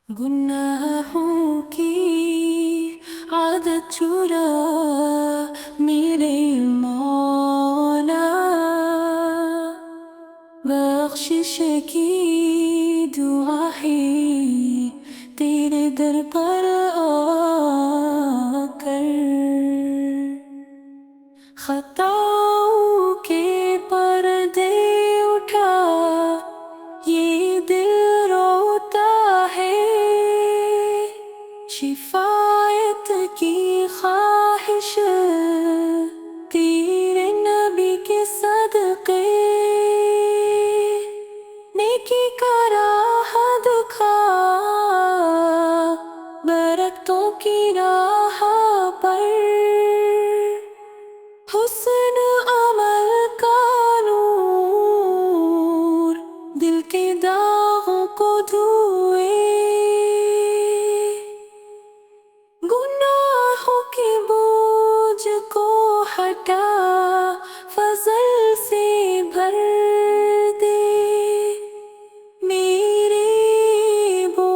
گناہوں کی عادت چرا میرے مولا، بخشش کی دعا ہے تیرے در پر آ کر، خطاؤں کے پردے اٹھا یہ دل روتا ہے، شفاعت کی خواہش تیرے نبی کے صدقے، نیکی کا راہ دکھا برکتوں کی راہ پر، حسن عمل کا نور دل کے داغوں کو دھوئے، گناہوں کے بوجھ کو ہٹا فضل سے بھر دے، میرے بو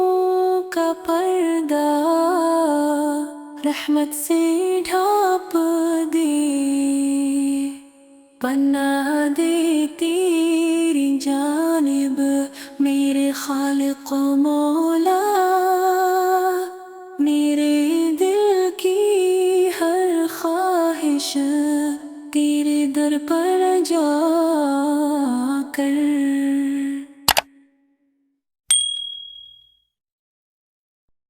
کا پردہ رحمت سے ڈھانپ دے، پناہ دے تیری جانب میرے خالق و مولا، میرے دل کی ہر خواہش تیرے در پر جا کر